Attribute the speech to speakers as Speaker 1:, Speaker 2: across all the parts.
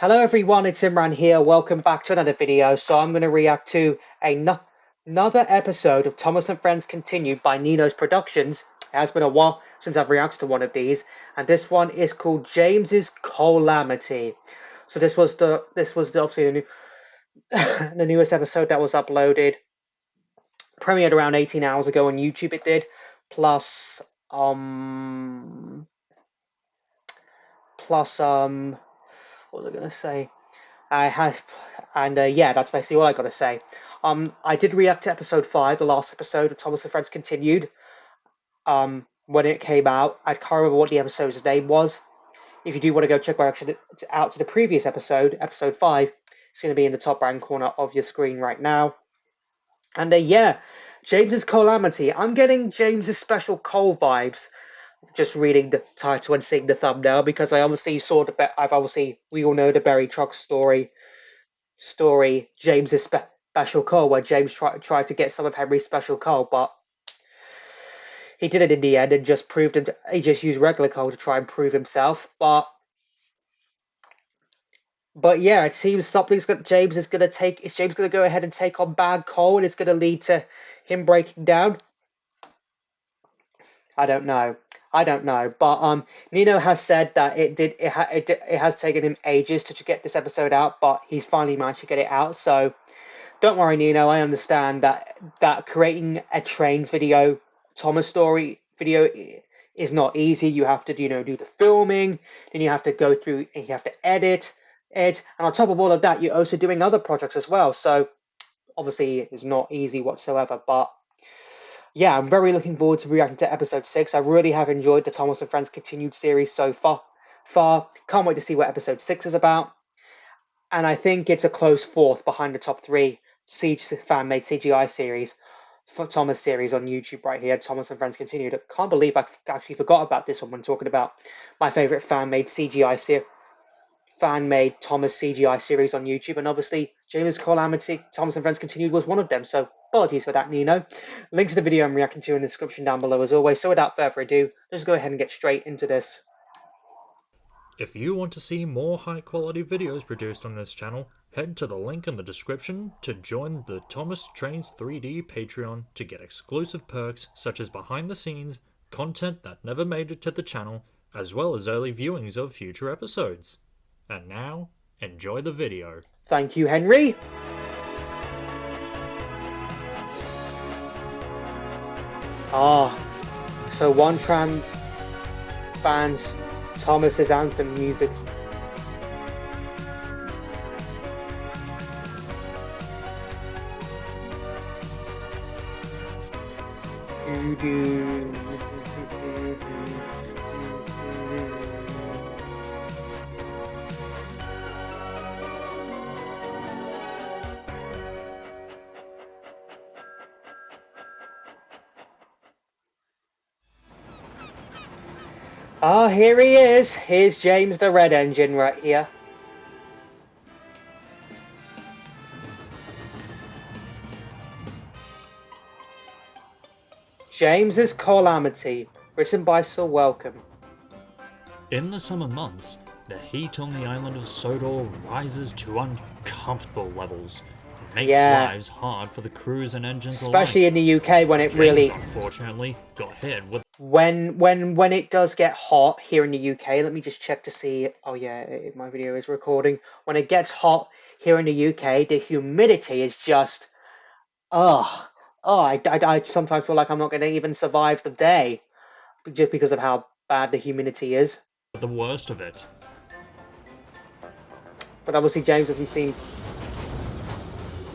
Speaker 1: Hello everyone, it's Imran here. Welcome back to another video. So I'm going to react to another episode of Thomas and Friends Continued by Nino's Productions. It has been a while since I've reacted to one of these, and this one is called James's Coalamity. So this was obviously the new the newest episode that was uploaded, premiered around 18 hours ago on YouTube. It did, plus what was I going to say? I have, and yeah, that's basically all I got to say. I did react to episode 5, the last episode of Thomas and Friends Continued. When it came out, I can't remember what the episode's name was. If you do want to go check my reaction out to the previous episode, episode 5, it's going to be in the top right corner of your screen right now. And yeah, James's Coalamity. I'm getting James's Special Coal vibes just reading the title and seeing the thumbnail, because I obviously saw we all know the Berry Truck story, James's special coal, where James tried to get some of Henry's special coal, but he did it in the end and just proved him. He just used regular coal to try and prove himself, but yeah, it seems something's got James is gonna take. Is James gonna go ahead and take on bad coal, and it's gonna lead to him breaking down? I don't know. But Nino has said that it has taken him ages to get this episode out, but he's finally managed to get it out. So don't worry, Nino. I understand that creating a trains video, Thomas story video, is not easy. You have to, do the filming, then you have to go through and you have to edit it, and on top of all of that, you're also doing other projects as well. So obviously, it's not easy whatsoever. But yeah, I'm very looking forward to reacting to episode 6. I really have enjoyed the Thomas and Friends Continued series so far. Can't wait to see what episode 6 is about. And I think it's a close fourth behind the top 3 fan-made CGI series, for Thomas series on YouTube right here, Thomas and Friends Continued. I can't believe I actually forgot about this one when talking about my favorite fan-made Thomas CGI series on YouTube, and obviously James's Coalamity, Thomas and Friends Continued was one of them, so apologies for that, Nino. Link to the video I'm reacting to in the description down below as always, so without further ado, let's go ahead and get straight into this.
Speaker 2: If you want to see more high quality videos produced on this channel, head to the link in the description to join the Thomas Trains 3D Patreon to get exclusive perks such as behind the scenes, content that never made it to the channel, as well as early viewings of future episodes. And now, enjoy the video.
Speaker 1: Thank you, Henry. So one tram bans Thomas's anthem music. Here he is. Here's James the Red Engine right here. James's Coalamity, written by Sir Welcome.
Speaker 2: In the summer months, the heat on the island of Sodor rises to uncomfortable levels. Makes lives hard for the crews and engines
Speaker 1: especially
Speaker 2: alike.
Speaker 1: in the UK when it
Speaker 2: James,
Speaker 1: really
Speaker 2: unfortunately got hit with
Speaker 1: when it does get hot here in the UK. Let me just check to see. Oh yeah, my video is recording. When it gets hot here in the UK, the humidity is just I sometimes feel like I'm not going to even survive the day just because of how bad the humidity is.
Speaker 2: the worst of it.
Speaker 1: But obviously James doesn't seem.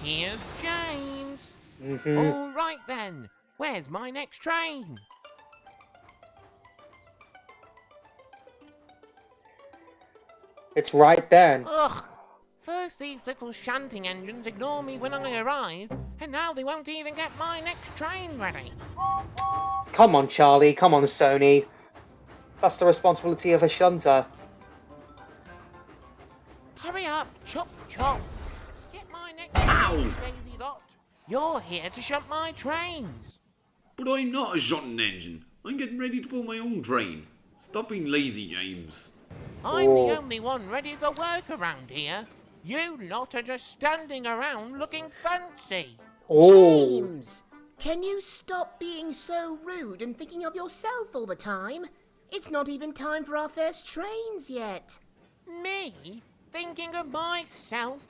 Speaker 3: Here's James.
Speaker 1: Mm-hmm.
Speaker 3: All right then, where's my next train?
Speaker 1: It's right then.
Speaker 3: Ugh! First these little shunting engines ignore me when I arrive, and now they won't even get my next train ready.
Speaker 1: Come on, Charlie. Come on, Sony. That's the responsibility of a shunter.
Speaker 3: Hurry up, chop chop! Get my next train, lazy lot. You're here to shunt my trains.
Speaker 4: But I'm not a shunting engine. I'm getting ready to pull my own train. Stop being lazy, James.
Speaker 3: I'm the
Speaker 1: Oh.
Speaker 3: only one ready for work around here. You lot are just standing around looking fancy.
Speaker 1: Oh.
Speaker 4: James, can you stop being so rude and thinking of yourself all the time? It's not even time for our first trains yet.
Speaker 3: Me? Thinking of myself?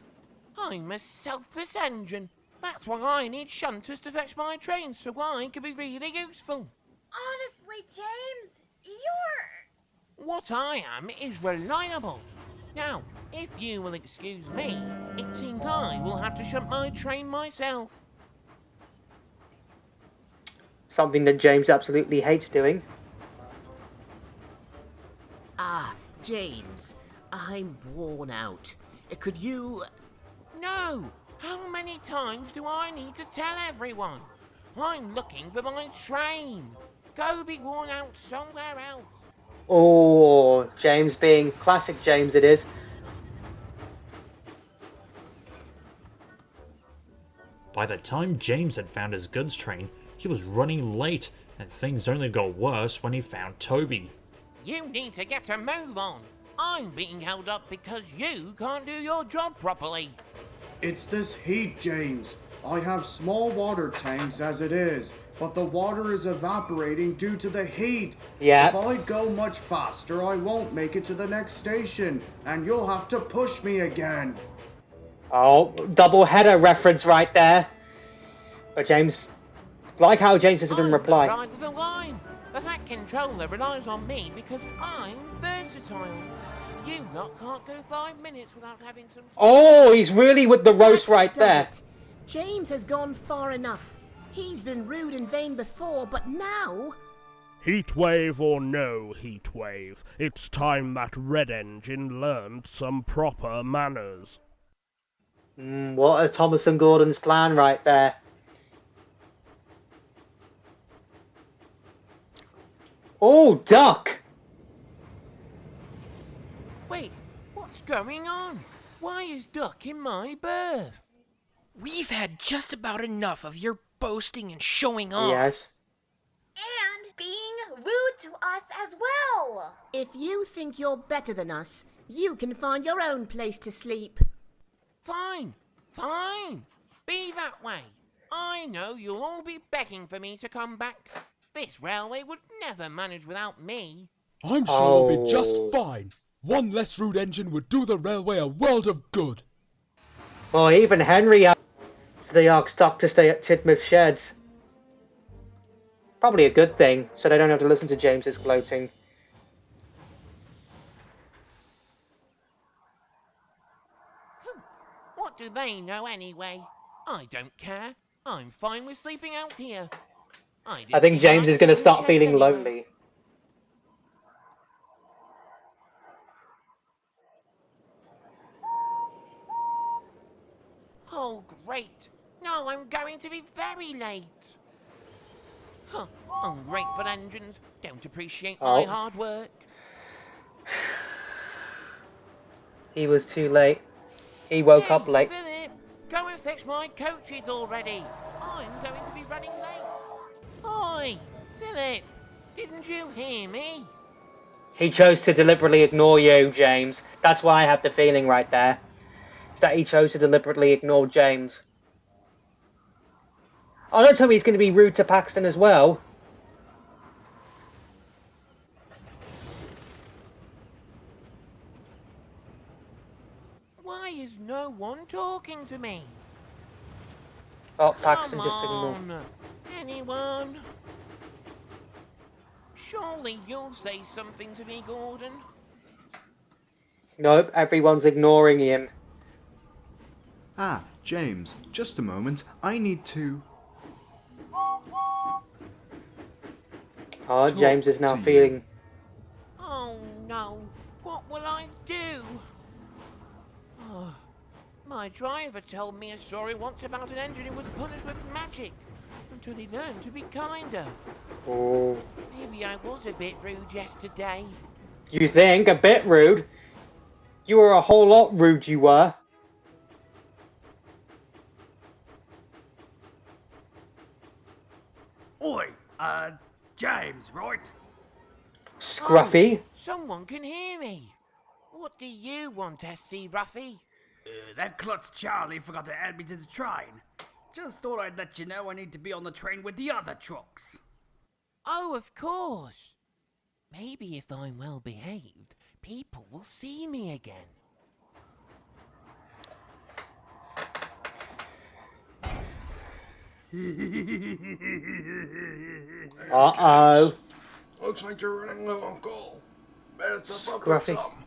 Speaker 3: I'm a selfless engine. That's why I need shunters to fetch my trains so I can be really useful.
Speaker 5: Honestly, James, you're...
Speaker 3: What I am is reliable. Now, if you will excuse me, it seems I will have to shunt my train myself.
Speaker 1: Something that James absolutely hates doing.
Speaker 4: Ah, James, I'm worn out. Could you...
Speaker 3: No! How many times do I need to tell everyone? I'm looking for my train. Go be worn out somewhere else.
Speaker 1: Oh, James being classic James it is.
Speaker 2: By the time James had found his goods train, he was running late, and things only got worse when he found Toby.
Speaker 3: You need to get a move on. I'm being held up because you can't do your job properly.
Speaker 6: It's this heat, James. I have small water tanks as it is, but the water is evaporating due to the heat.
Speaker 1: Yeah.
Speaker 6: If I go much faster, I won't make it to the next station, and you'll have to push me again.
Speaker 1: Oh, double header reference right there. But James, like how James doesn't even
Speaker 3: I'm the
Speaker 1: reply.
Speaker 3: pride of the line. The Fat Controller relies on me because I'm versatile. You lot can't go 5 minutes without having some...
Speaker 1: Oh, he's really with the roast
Speaker 4: That
Speaker 1: right
Speaker 4: does
Speaker 1: there.
Speaker 4: it. James has gone far enough. He's been rude and vain before, but now...
Speaker 7: Heatwave or no heatwave, it's time that red engine learned some proper manners.
Speaker 1: What a Thomas and Gordon's plan right there. Oh, duck!
Speaker 3: Wait, what's going on? Why is Duck in my berth?
Speaker 8: We've had just about enough of your boasting and showing off.
Speaker 1: Yes.
Speaker 5: and being rude to us as well.
Speaker 4: If you think you're better than us, you can find your own place to sleep.
Speaker 3: Fine, fine. Be that way. I know you'll all be begging for me to come back. This railway would never manage without me.
Speaker 9: I'm sure it'll be just
Speaker 1: Oh.
Speaker 9: fine. One less rude engine would do the railway a world of good.
Speaker 1: Well, even Henry has the Ark stuck to stay at Tidmouth Sheds. Probably a good thing, so they don't have to listen to James's gloating.
Speaker 3: What do they know anyway? I don't care. I'm fine with sleeping out here. I
Speaker 1: I
Speaker 3: didn't
Speaker 1: think
Speaker 3: even
Speaker 1: James
Speaker 3: like
Speaker 1: is going to
Speaker 3: the
Speaker 1: start
Speaker 3: sheds
Speaker 1: feeling
Speaker 3: anyway.
Speaker 1: lonely.
Speaker 3: Oh, great. No, I'm going to be very late. Huh, ungrateful engines don't appreciate my
Speaker 1: Oh.
Speaker 3: hard work.
Speaker 1: He was too late. He woke
Speaker 3: Hey,
Speaker 1: up late.
Speaker 3: Philip, go and fetch my coaches already. I'm going to be running late. Oi, Philip, didn't you hear me?
Speaker 1: He chose to deliberately ignore you, James. That's why I have the feeling right there. Is that he chose to deliberately ignore James. Oh, don't tell me he's going to be rude to Paxton as well.
Speaker 3: Why is no one talking to me?
Speaker 1: Oh,
Speaker 3: Come
Speaker 1: Paxton just ignored.
Speaker 3: on, anyone? Surely you'll say something to me, Gordon.
Speaker 1: Nope, everyone's ignoring him.
Speaker 6: Ah, James, just a moment. I need to
Speaker 1: Oh,
Speaker 6: talk
Speaker 1: James is now
Speaker 6: to you.
Speaker 1: feeling...
Speaker 3: Oh no, what will I do? Oh, my driver told me a story once about an engine who was punished with magic until he learned to be kinder.
Speaker 1: Oh.
Speaker 3: Maybe I was a bit rude yesterday.
Speaker 1: You think? A bit rude? You were a whole lot rude, you were.
Speaker 10: Oi, James, right?
Speaker 1: Scruffy?
Speaker 3: Oh, someone can hear me. What do you want, S.C.Ruffey?
Speaker 10: That klutz Charlie forgot to add me to the train. Just thought I'd let you know I need to be on the train with the other trucks.
Speaker 3: Oh, of course. Maybe if I'm well behaved, people will see me again.
Speaker 1: Uh-oh.
Speaker 9: Looks like you're running low on coal. Better top up with
Speaker 1: Scruffy.
Speaker 9: some.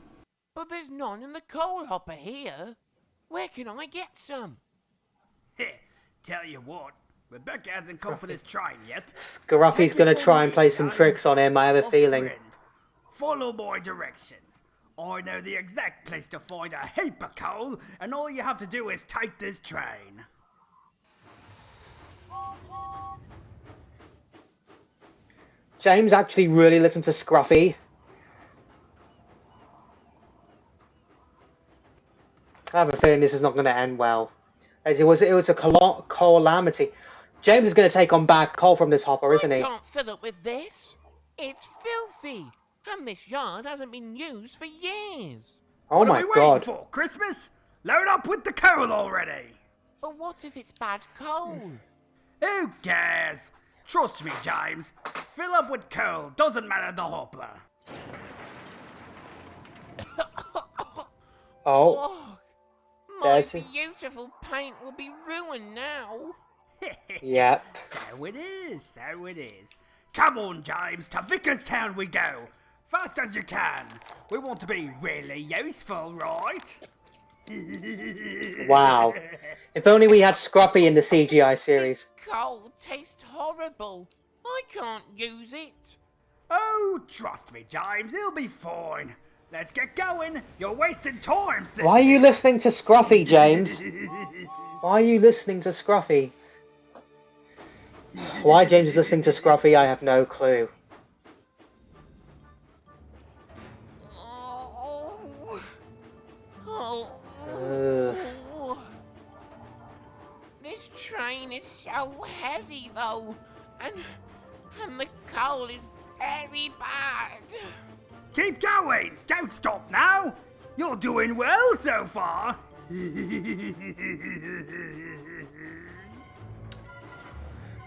Speaker 3: But there's none in the coal hopper here. Where can I get some?
Speaker 10: Tell you what, Rebecca hasn't come for this train yet.
Speaker 1: Scruffy's
Speaker 10: Take it
Speaker 1: going to
Speaker 10: from
Speaker 1: try and
Speaker 10: me,
Speaker 1: play some
Speaker 10: James,
Speaker 1: tricks on him, I have a
Speaker 10: my
Speaker 1: feeling.
Speaker 10: friend. Follow my directions. I know the exact place to find a heap of coal, and all you have to do is take this train.
Speaker 1: James actually really listened to Scruffy. I have a feeling this is not going to end well. It was a calamity. James is going to take on bad coal from this hopper,
Speaker 3: I
Speaker 1: isn't he?
Speaker 3: can't fill up with this. It's filthy, and this yard hasn't been used for years.
Speaker 1: Oh
Speaker 10: What are
Speaker 1: my
Speaker 10: we waiting
Speaker 1: god.
Speaker 10: for, Christmas? Load up with the coal already.
Speaker 3: But what if it's bad coal?
Speaker 10: Who cares? Trust me, James. Fill up with coal, doesn't matter the hopper.
Speaker 1: Oh,
Speaker 3: Oh, my
Speaker 1: there's it.
Speaker 3: beautiful paint will be ruined now.
Speaker 1: Yep.
Speaker 10: So it is, so it is. Come on, James, to Vickerstown we go. Fast as you can. We want to be really useful, right?
Speaker 1: Wow. If only we had Scruffy in the CGI series.
Speaker 3: This coal tastes horrible. I can't use it.
Speaker 10: Oh, trust me, James, it'll be fine. Let's get going. You're wasting time, Sid.
Speaker 1: Why are you listening to Scruffy, James? Why are you listening to Scruffy? Why James is listening to Scruffy, I have no clue.
Speaker 3: Oh. This train is so heavy, though, and the coal is very bad.
Speaker 10: Keep going. Don't stop now. You're doing well so far.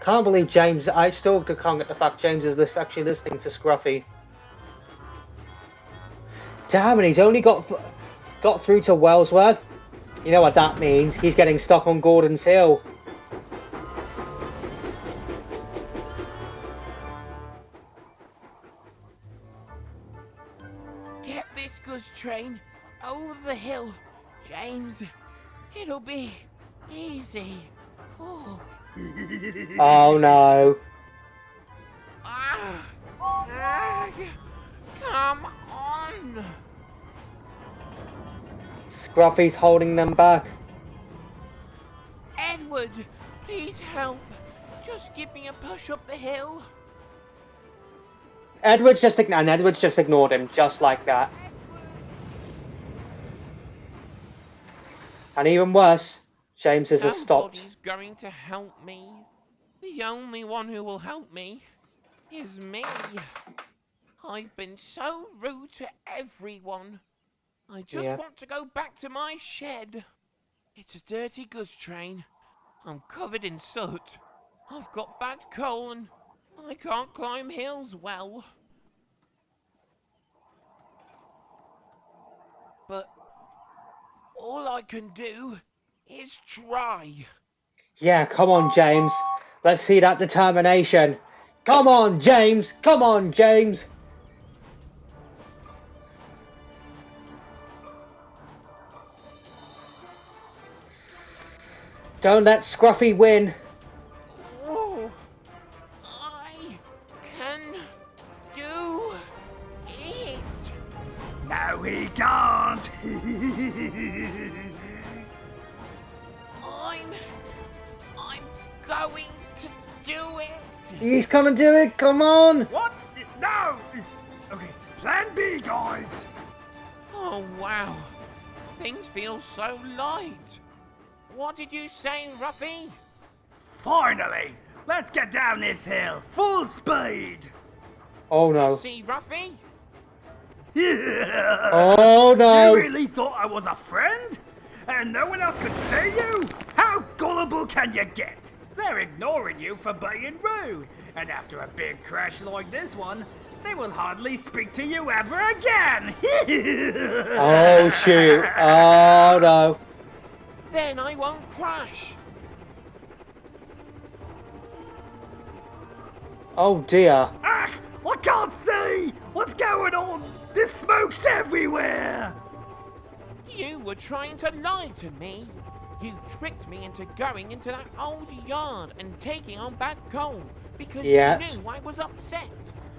Speaker 1: Can't believe James. I still can't get the fact James is actually listening to Scruffy. Damn it! He's only got through to Wellsworth. You know what that means? He's getting stuck on Gordon's Hill.
Speaker 3: Get this goods train over the hill, James. It'll be easy. Oh.
Speaker 1: Oh no.
Speaker 3: Come on.
Speaker 1: Scruffy's holding them back.
Speaker 3: Edward, please help. Just give me a push up the hill.
Speaker 1: Edward's just ignored him, just like that. And even worse, James has stopped.
Speaker 3: Nobody's going to help me. The only one who will help me is me. I've been so rude to everyone. I just want to go back to my shed. It's a dirty goods train. I'm covered in soot. I've got bad coal and I can't climb hills well. But all I can do is try.
Speaker 1: Yeah, come on, James. Let's see that determination. Come on, James. Come on, James. Don't let Scruffy win.
Speaker 3: Oh, I can do it.
Speaker 10: No, he can't.
Speaker 3: I'm going to do it.
Speaker 1: He's coming to it. Come on.
Speaker 10: What? No. Okay, plan B, guys.
Speaker 3: Oh, wow. Things feel so light. What did you say, Ruffy?
Speaker 10: Finally. Let's get down this hill. Full speed.
Speaker 1: Oh, no.
Speaker 3: See, Ruffy?
Speaker 1: Oh no!
Speaker 10: You really thought I was a friend? And no one else could see you? How gullible can you get? They're ignoring you for being rude. And after a big crash like this one, they will hardly speak to you ever again.
Speaker 1: Oh shoot! Oh no!
Speaker 3: Then I won't crash.
Speaker 1: Oh dear!
Speaker 10: Ah, I can't see! What's going on? There's smokes everywhere!
Speaker 3: You were trying to lie to me. You tricked me into going into that old yard and taking on that coal because you
Speaker 1: Yep.
Speaker 3: knew I was upset.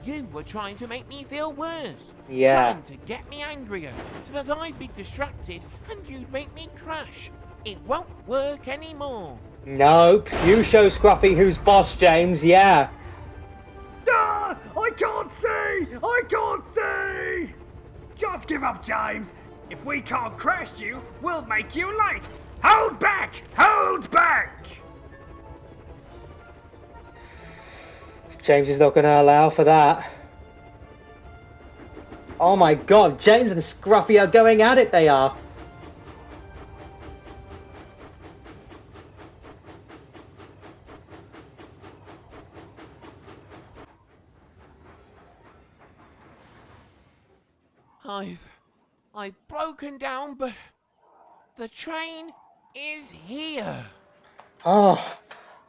Speaker 3: You were trying to make me feel worse.
Speaker 1: Yeah.
Speaker 3: Trying to get me angrier so that I'd be distracted and you'd make me crash. It won't work anymore.
Speaker 1: Nope. You show Scruffy who's boss, James. Yeah.
Speaker 10: Ah, I can't see! I can't see! Just give up, James. If we can't crash you, we'll make you late. Hold back! Hold back!
Speaker 1: James is not going to allow for that. Oh my god, James and Scruffy are going at it, they are.
Speaker 3: I've broken down, but the train is here.
Speaker 1: Oh,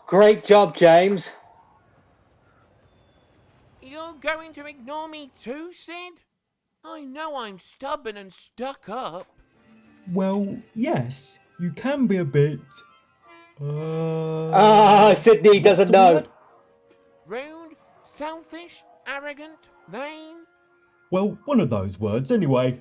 Speaker 1: great job, James.
Speaker 3: You're going to ignore me too, Sid? I know I'm stubborn and stuck up.
Speaker 11: Well, yes, you can be a bit.
Speaker 1: Sydney
Speaker 11: what's
Speaker 1: doesn't
Speaker 11: the
Speaker 1: know.
Speaker 11: word?
Speaker 3: Rude, selfish, arrogant, vain.
Speaker 11: Well, one of those words anyway.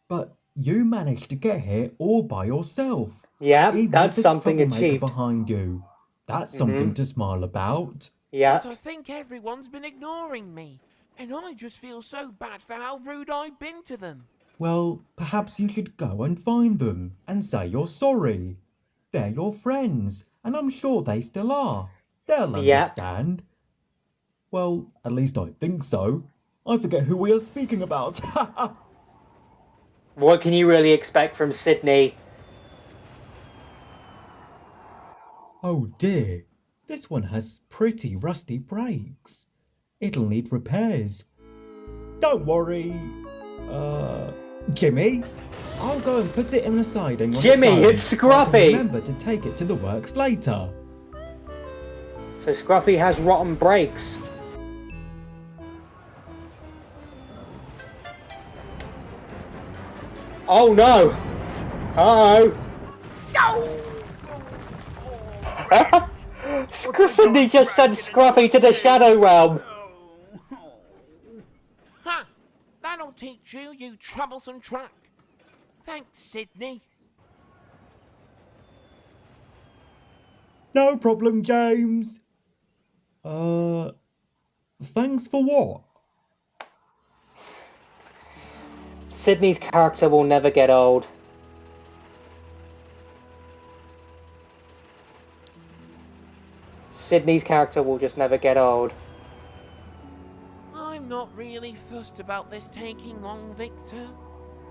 Speaker 11: But you managed to get here all by yourself.
Speaker 1: Yeah,
Speaker 11: Even
Speaker 1: that's
Speaker 11: with this
Speaker 1: something
Speaker 11: troublemaker
Speaker 1: achieved.
Speaker 11: behind you. That's something to smile about.
Speaker 1: Yeah.
Speaker 3: But I think everyone's been ignoring me, and I just feel so bad for how rude I've been to them.
Speaker 11: Well, perhaps you should go and find them and say you're sorry. They're your friends, and I'm sure they still are. They'll
Speaker 1: Yep.
Speaker 11: understand. Well, at least I think so. I forget who we are speaking about.
Speaker 1: What can you really expect from Sydney?
Speaker 11: Oh dear, this one has pretty rusty brakes. It'll need repairs. Don't worry. Jimmy, I'll go and put it in the siding when
Speaker 1: Jimmy,
Speaker 11: it's
Speaker 1: it's
Speaker 11: done. I can
Speaker 1: Scruffy!
Speaker 11: remember to take it to the works later.
Speaker 1: So Scruffy has rotten brakes. Oh no! Uh-oh! Sydney just sent Scruffy to the Shadow Realm!
Speaker 3: Ha! That'll teach you, you troublesome truck. Thanks, Sydney.
Speaker 11: No problem, James. Thanks for what?
Speaker 1: Sydney's character will never get old. Sydney's character will just never get old.
Speaker 3: I'm not really fussed about this taking long, Victor.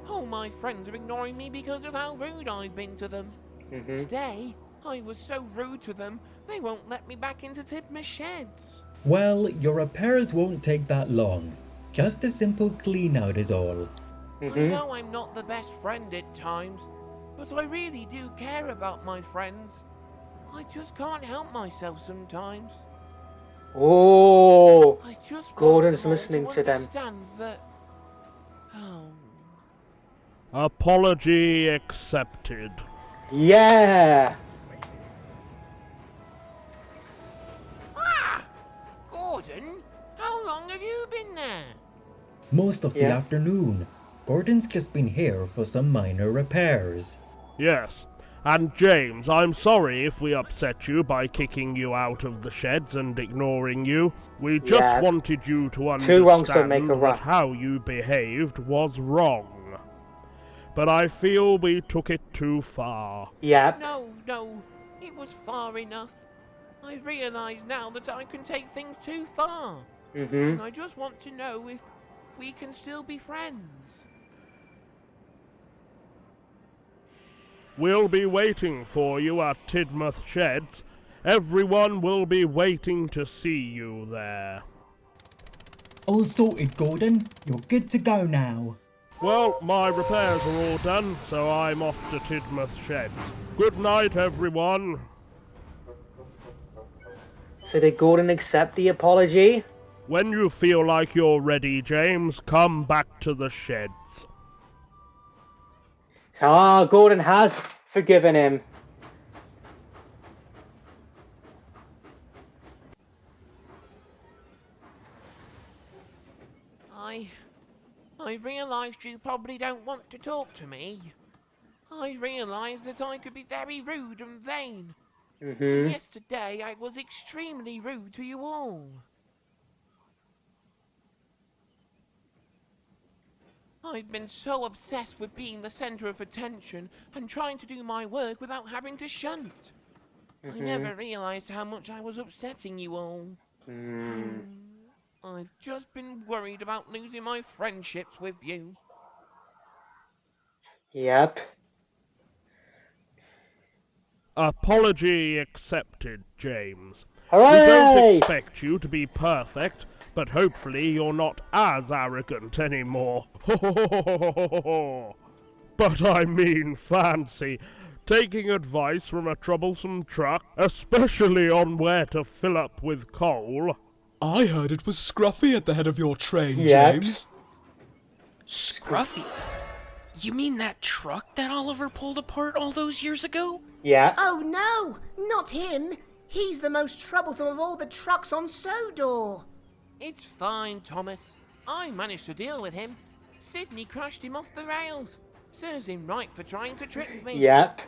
Speaker 3: All my friends are ignoring me because of how rude I've been to them. Today, I was so rude to them, they won't let me back into Tidmer's sheds.
Speaker 11: Well, your repairs won't take that long. Just a simple clean out is all.
Speaker 3: I know I'm not the best friend at times, but I really do care about my friends. I just can't help myself sometimes.
Speaker 1: Oh,
Speaker 3: I just
Speaker 1: Gordon's
Speaker 3: want
Speaker 1: listening
Speaker 3: them all
Speaker 1: to
Speaker 3: to
Speaker 1: them.
Speaker 3: understand that. Oh.
Speaker 7: Apology accepted.
Speaker 1: Yeah!
Speaker 3: Ah! Gordon, how long have you been there?
Speaker 11: Most of the afternoon. Gordon's just been here for some minor repairs.
Speaker 7: Yes. And James, I'm sorry if we upset you by kicking you out of the sheds and ignoring you. We just wanted you to
Speaker 1: Two wrongs don't make a
Speaker 7: understand
Speaker 1: right.
Speaker 7: that how you behaved was wrong. But I feel we took it too far.
Speaker 1: Yep.
Speaker 3: No, it was far enough. I realise now that I can take things too far. And I just want to know if we can still be friends.
Speaker 7: We'll be waiting for you at Tidmouth Sheds. Everyone will be waiting to see you there.
Speaker 11: All sorted, Gordon. You're good to go now.
Speaker 7: Well, my repairs are all done, so I'm off to Tidmouth Sheds. Good night, everyone.
Speaker 1: So did Gordon accept the apology?
Speaker 7: When you feel like you're ready, James, come back to the sheds.
Speaker 1: Gordon has forgiven him.
Speaker 3: I realised you probably don't want to talk to me. I realised that I could be very rude and vain. And yesterday I was extremely rude to you all. I've been so obsessed with being the centre of attention and trying to do my work without having to shunt. I never realised how much I was upsetting you all. I've just been worried about losing my friendships with you.
Speaker 1: Yep.
Speaker 7: Apology accepted, James.
Speaker 1: Hooray!
Speaker 7: We don't expect you to be perfect, but hopefully you're not as arrogant anymore. But I mean fancy. Taking advice from a troublesome truck, especially on where to fill up with coal.
Speaker 9: I heard it was Scruffy at the head of your train,
Speaker 1: Yep.
Speaker 9: James.
Speaker 8: Scruffy? You mean that truck that Oliver pulled apart all those years ago?
Speaker 1: Yeah.
Speaker 4: Oh no, not him. He's the most troublesome of all the trucks on Sodor.
Speaker 3: It's fine, Thomas. I managed to deal with him. Sydney crashed him off the rails. Serves him right for trying to trick me.
Speaker 1: Yep.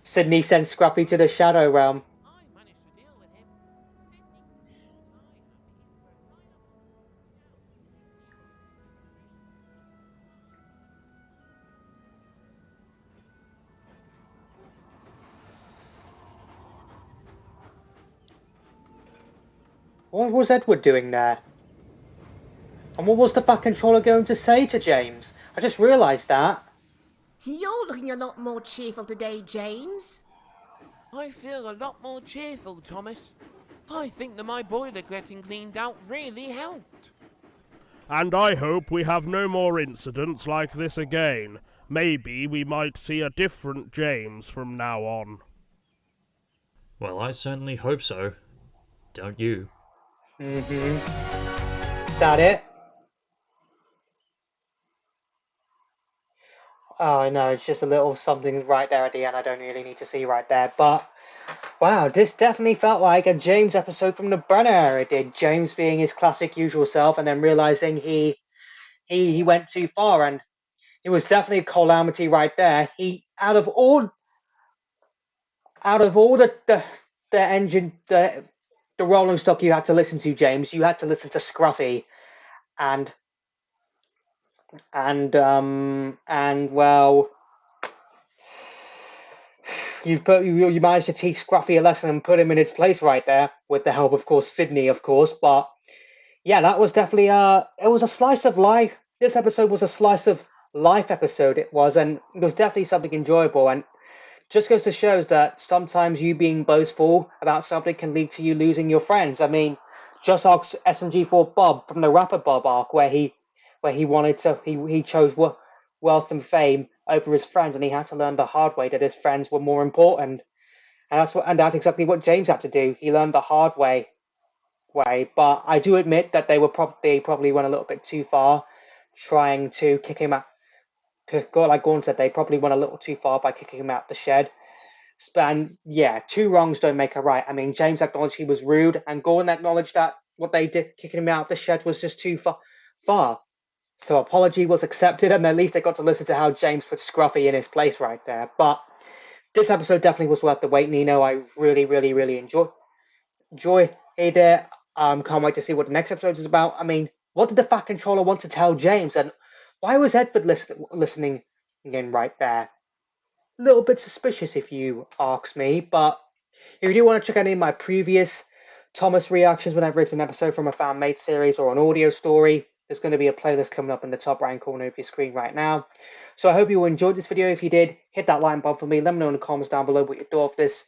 Speaker 1: Sydney sent Scruffy to the Shadow Realm.
Speaker 3: I managed to deal with him. Sydney
Speaker 1: What was Edward doing there? And what was the Fat Controller going to say to James? I just realised that.
Speaker 4: You're looking a lot more cheerful today, James.
Speaker 3: I feel a lot more cheerful, Thomas. I think that my boiler getting cleaned out really helped.
Speaker 7: And I hope we have no more incidents like this again. Maybe we might see a different James from now on.
Speaker 2: Well, I certainly hope so. Don't you?
Speaker 1: Is that it? Oh, no, it's just a little something right there at the end I don't really need to see right there. But, wow, this definitely felt like a James episode from the Brenner era. It did. James being his classic usual self and then realising he went too far. And it was definitely a calamity right there. Out of all the engine, the rolling stock you had to listen to, James, you had to listen to Scruffy. And well, you managed to teach Scruffy a lesson and put him in his place right there, with the help, of course, Sydney, of course. But yeah, that was definitely it was a slice of life. This episode was a slice of life episode. It was, and it was definitely something enjoyable. And just goes to show that sometimes you being boastful about something can lead to you losing your friends. I mean, just ask SMG4 Bob from the Rapper Bob arc, where he chose wealth and fame over his friends, and he had to learn the hard way that his friends were more important. And that's exactly what James had to do. He learned the hard way. But I do admit that they probably went a little bit too far, trying to kick him out. Like Gordon said, they probably went a little too far by kicking him out the shed. And yeah, two wrongs don't make a right. I mean, James acknowledged he was rude, and Gordon acknowledged that what they did, kicking him out the shed, was just too far. So apology was accepted, and at least they got to listen to how James put Scruffy in his place right there. But this episode definitely was worth the wait, Nino. I really, really, really enjoyed it. Can't wait to see what the next episode is about. I mean, what did the Fat Controller want to tell James, and why was Edward listening in right there? A little bit suspicious, if you ask me. But if you do want to check out any of my previous Thomas reactions, whenever it's an episode from a fan-made series or an audio story, There's going to be a playlist coming up in the top right corner of your screen right now. So I hope you enjoyed this video. If you did, hit that like button for me. Let me know in the comments down below what you thought of this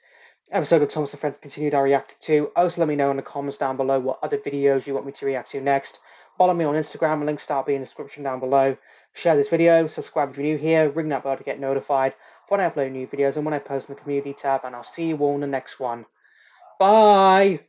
Speaker 1: episode of Thomas and Friends Continued I reacted to. Also, let me know in the comments down below what other videos you want me to react to next. Follow me on Instagram. Links start being in the description down below. Share this video. Subscribe if you're new here. Ring that bell to get notified when I upload new videos and when I post in the community tab. And I'll see you all in the next one. Bye!